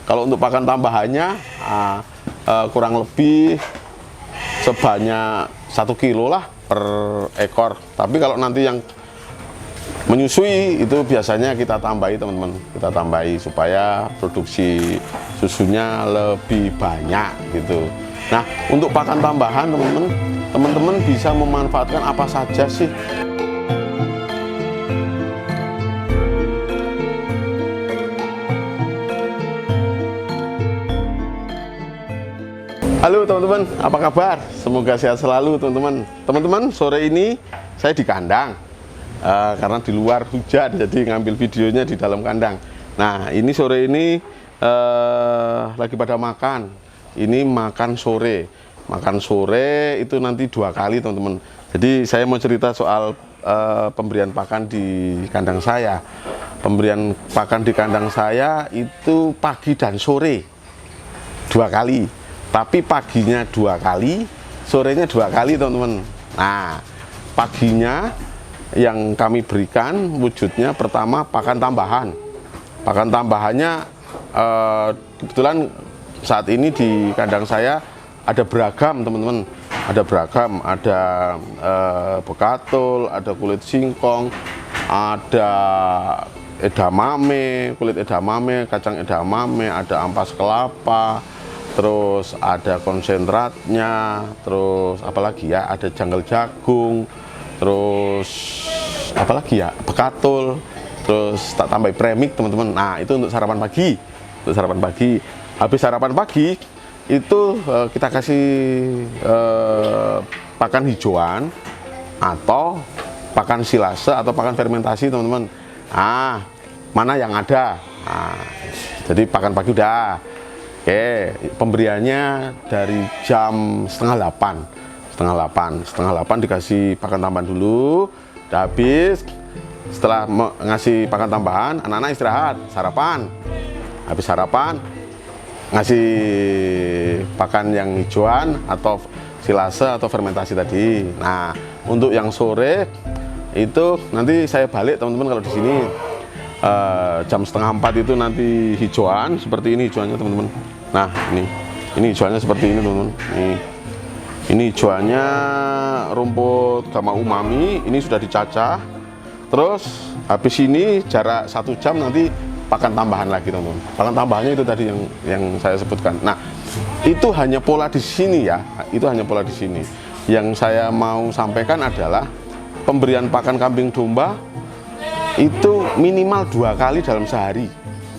Kalau untuk pakan tambahannya kurang lebih sebanyak 1 kilo lah per ekor. Tapi kalau nanti yang menyusui itu biasanya kita tambahi teman-teman, kita tambahi supaya produksi susunya lebih banyak gitu. Nah, untuk pakan tambahan teman-teman bisa memanfaatkan apa saja sih. Halo teman-teman, apa kabar? Semoga sehat selalu teman-teman. Teman-teman, sore ini saya di kandang karena di luar hujan, jadi ngambil videonya di dalam kandang. Nah, ini sore ini lagi pada makan. Ini makan sore. Makan sore itu nanti 2 kali teman-teman. Jadi saya mau cerita soal pemberian pakan di kandang saya. Pemberian pakan di kandang saya itu pagi dan sore 2 kali. Tapi paginya 2 kali, sorenya 2 kali teman-teman. Nah, paginya yang kami berikan wujudnya pertama pakan tambahan. Pakan tambahannya kebetulan saat ini di kandang saya ada beragam teman-teman. Ada beragam, ada bekatul, ada kulit singkong, ada edamame, kulit edamame, kacang edamame, ada ampas kelapa, terus ada konsentratnya, terus apalagi ya, ada janggal jagung, terus apalagi ya, bekatul, terus tak tambah premik teman-teman. Nah, itu untuk sarapan pagi. Untuk sarapan pagi, habis sarapan pagi itu kita kasih pakan hijauan atau pakan silase atau pakan fermentasi teman-teman. Nah, mana yang ada. Nah, jadi pakan pagi udah. Oke, pemberiannya dari jam setengah 8 dikasih pakan tambahan dulu. Udah habis, setelah ngasih pakan tambahan, anak-anak istirahat, sarapan. Habis sarapan, ngasih pakan yang hijauan atau silase atau fermentasi tadi. Nah, untuk yang sore itu nanti saya balik teman-teman. Kalau di sini jam setengah 4 itu nanti hijauan seperti ini hijauannya teman-teman. Nah, ini hijauannya seperti ini teman-teman. Ini hijauannya rumput gama umami, ini sudah dicacah. Terus habis ini jarak 1 jam nanti pakan tambahan lagi teman-teman. Pakan tambahannya itu tadi yang saya sebutkan. Nah, itu hanya pola di sini ya. Itu hanya pola di sini. Yang saya mau sampaikan adalah pemberian pakan kambing domba itu minimal 2 kali dalam sehari.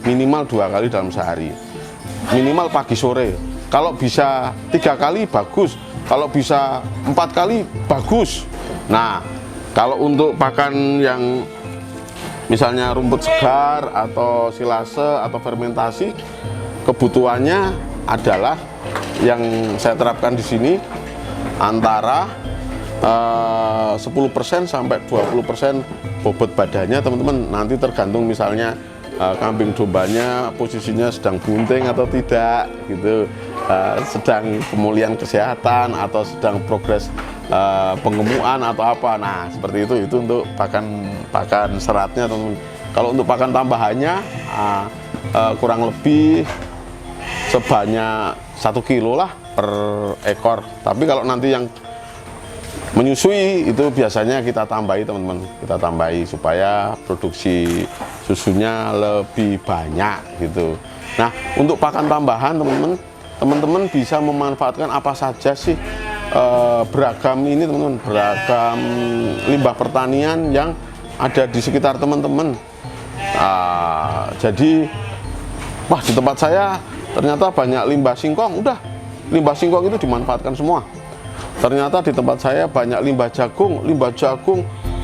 Minimal 2 kali dalam sehari. Minimal pagi sore. Kalau bisa 3 kali bagus, kalau bisa 4 kali bagus. Nah, kalau untuk pakan yang misalnya rumput segar atau silase atau fermentasi, kebutuhannya adalah yang saya terapkan di sini antara 10% sampai 20% bobot badannya teman-teman. Nanti tergantung misalnya kambing dombanya posisinya sedang bunting atau tidak gitu, sedang pemulihan kesehatan atau sedang progres pengemukan atau apa. Nah, seperti itu untuk pakan seratnya teman-teman. Kalau untuk pakan tambahannya kurang lebih sebanyak 1 kilo lah per ekor. Tapi kalau nanti yang menyusui itu biasanya kita tambahi teman-teman, kita tambahi supaya produksi susunya lebih banyak gitu. Nah, untuk pakan tambahan teman-teman bisa memanfaatkan apa saja sih. Beragam ini teman-teman, beragam limbah pertanian yang ada di sekitar teman-teman. Jadi wah, di tempat saya ternyata banyak limbah singkong. Udah, limbah singkong itu dimanfaatkan semua. Ternyata di tempat saya banyak limbah jagung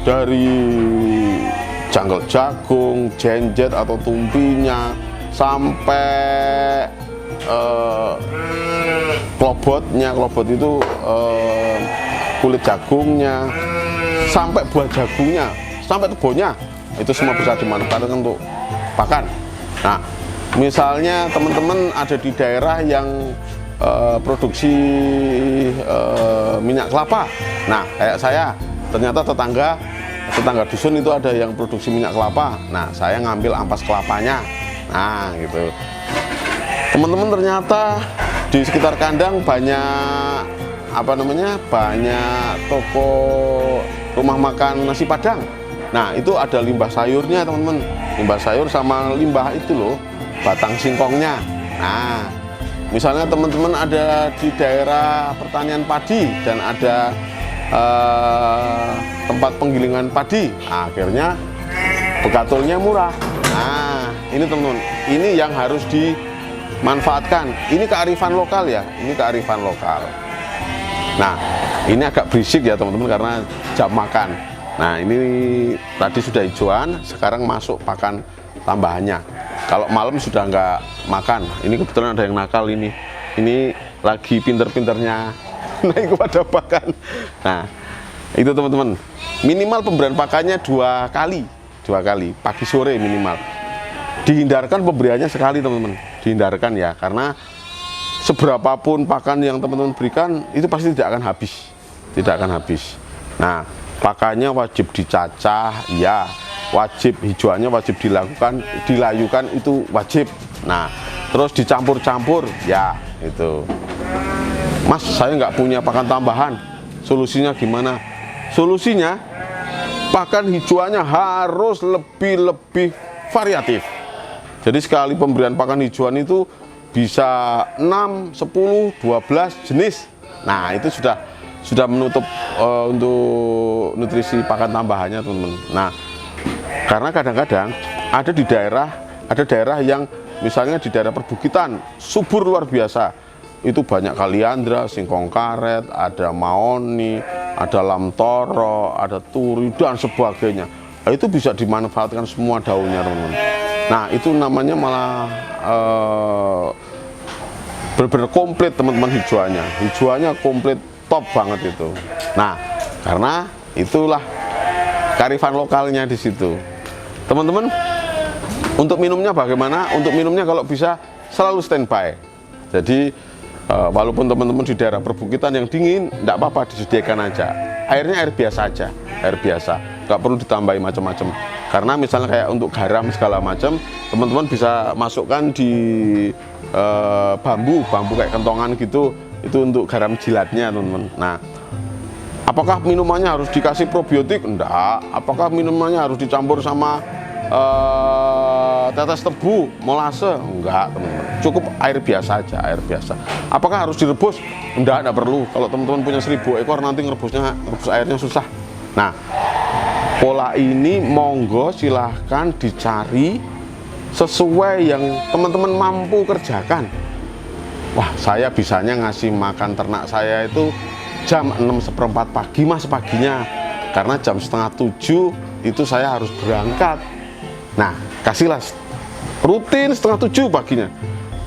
dari janggal jagung, jenjet atau tumpinya, sampai klobot itu kulit jagungnya, sampai buah jagungnya, sampai tebonya, itu semua bisa dimanfaatkan untuk pakan. Nah, misalnya teman-teman ada di daerah yang produksi minyak kelapa. Nah, kayak saya, ternyata tetangga dusun itu ada yang produksi minyak kelapa. Nah, saya ngambil ampas kelapanya. Nah, gitu. Teman-teman, ternyata di sekitar kandang banyak banyak toko rumah makan nasi Padang. Nah, itu ada limbah sayurnya, teman-teman. Limbah sayur sama limbah itu loh, batang singkongnya. Nah, misalnya teman-teman ada di daerah pertanian padi dan ada tempat penggilingan padi, nah, akhirnya bekatulnya murah. Nah, ini teman-teman, ini yang harus dimanfaatkan. Ini kearifan lokal ya, ini kearifan lokal. Nah, ini agak berisik ya teman-teman karena jam makan. Nah, ini tadi sudah hijauan, sekarang masuk pakan tambahannya. Kalau malam sudah nggak makan. Ini kebetulan ada yang nakal ini. Ini lagi pinter-pinternya naik kepada pakan. Nah, itu teman-teman. Minimal pemberian pakannya dua kali, pagi sore minimal. Dihindarkan pemberiannya sekali teman-teman. Dihindarkan ya, karena seberapapun pakan yang teman-teman berikan itu pasti tidak akan habis. Nah, pakannya wajib dicacah, ya, wajib hijauannya wajib dilayukan itu wajib. Nah, terus dicampur-campur, ya, itu. Mas, saya nggak punya pakan tambahan, solusinya gimana? Solusinya, pakan hijauannya harus lebih variatif. Jadi sekali pemberian pakan hijauan itu bisa 6, 10, 12 jenis. Nah, itu sudah menutup untuk nutrisi pakan tambahannya, teman-teman. Nah, karena kadang-kadang ada daerah yang misalnya di daerah perbukitan subur luar biasa. Itu banyak kaliandra, singkong karet, ada maoni, ada lamtoro, ada turi dan sebagainya. Nah, itu bisa dimanfaatkan semua daunnya, teman-teman. Nah, itu namanya malah benar-benar komplit, teman-teman, hijauannya komplit, top banget itu. Nah, karena itulah kearifan lokalnya di situ. Teman-teman, untuk minumnya bagaimana? Untuk minumnya kalau bisa selalu standby. Jadi walaupun teman-teman di daerah perbukitan yang dingin, tidak apa-apa, disediakan aja. Airnya air biasa aja, air biasa, nggak perlu ditambahi macam-macam. Karena misalnya kayak untuk garam segala macam, teman-teman bisa masukkan di bambu kayak kentongan gitu, itu untuk garam jilatnya, teman-teman. Nah, apakah minumannya harus dikasih probiotik? Enggak. Apakah minumannya harus dicampur sama tetes tebu, molase? Enggak, teman-teman. Cukup air biasa aja, air biasa. Apakah harus direbus? Enggak perlu. Kalau teman-teman punya 1000 ekor nanti ngerebus airnya susah. Nah, pola ini monggo silahkan dicari sesuai yang teman-teman mampu kerjakan. Wah, saya bisanya ngasih makan ternak saya itu jam 6:15 pagi, mas, paginya. Karena jam 6:30 itu saya harus berangkat. Nah, kasihlah rutin 6:30 paginya.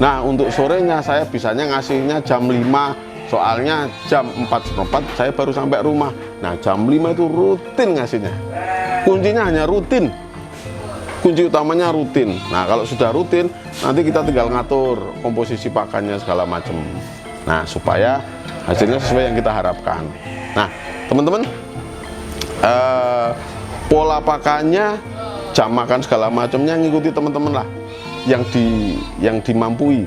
Nah, untuk sorenya saya bisanya ngasihnya jam 5. Soalnya jam 4:15 saya baru sampai rumah. Nah, jam 5 itu rutin ngasihnya. Kuncinya hanya rutin. Kunci utamanya rutin. Nah, kalau sudah rutin, nanti kita tinggal ngatur komposisi pakannya segala macam. Nah, supaya hasilnya sesuai yang kita harapkan. Nah, teman-teman, pola pakannya, jam makan segala macamnya ngikuti teman-teman lah yang dimampui.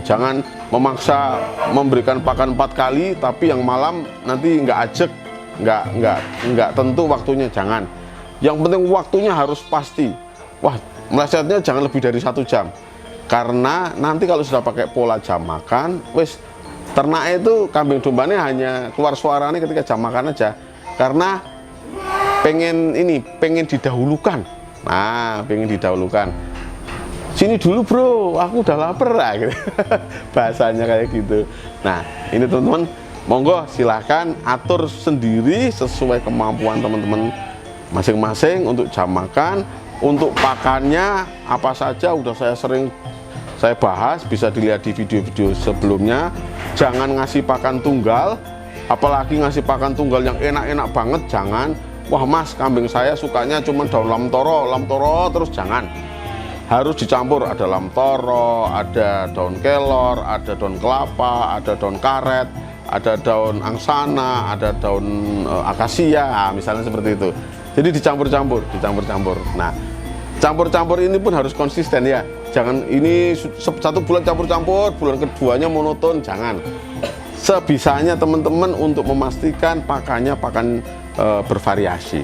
Jangan memaksa memberikan pakan 4 kali, tapi yang malam nanti nggak ajek, nggak tentu waktunya, jangan. Yang penting waktunya harus pasti. Wah, melesetnya jangan lebih dari 1 jam. Karena nanti kalau sudah pakai pola jam makan, wis ternak itu kambing dombanya hanya keluar suaranya ketika jam makan aja. Karena pengen didahulukan. Nah, pengen didahulukan. Sini dulu bro, aku udah lapar lah, gitu. Bahasanya kayak gitu. Nah, ini teman-teman, monggo silahkan atur sendiri sesuai kemampuan teman-teman masing-masing untuk jam makan, untuk pakannya apa saja udah saya bahas, bisa dilihat di video-video sebelumnya. Jangan ngasih pakan tunggal, apalagi ngasih pakan tunggal yang enak-enak banget, jangan. Wah mas, kambing saya sukanya cuma daun lamtoro terus, jangan. Harus dicampur, ada lamtoro, ada daun kelor, ada daun kelapa, ada daun karet, ada daun angsana, ada daun akasia, misalnya seperti itu. Jadi dicampur-campur. Nah, campur-campur ini pun harus konsisten ya. jangan ini 1 bulan campur-campur, bulan keduanya monoton, jangan. Sebisanya teman-teman untuk memastikan pakannya pakan bervariasi.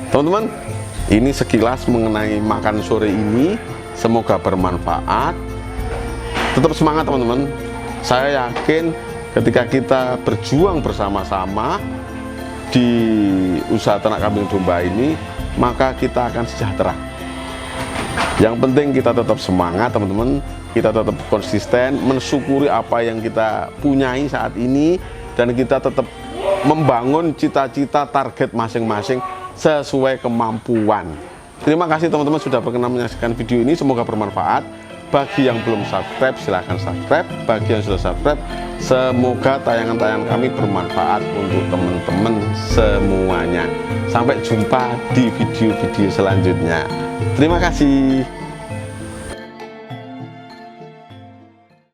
Teman-teman, ini sekilas mengenai makan sore ini, semoga bermanfaat. Tetap semangat teman-teman. Saya yakin ketika kita berjuang bersama-sama di usaha ternak kambing domba ini, maka kita akan sejahtera. Yang penting kita tetap semangat teman-teman, kita tetap konsisten, mensyukuri apa yang kita punyai saat ini, dan kita tetap membangun cita-cita target masing-masing sesuai kemampuan. Terima kasih teman-teman sudah berkenan menyaksikan video ini, semoga bermanfaat. Bagi yang belum subscribe silahkan subscribe, bagi yang sudah subscribe semoga tayangan-tayangan kami bermanfaat untuk teman-teman semuanya. Sampai jumpa di video-video selanjutnya. Terima kasih.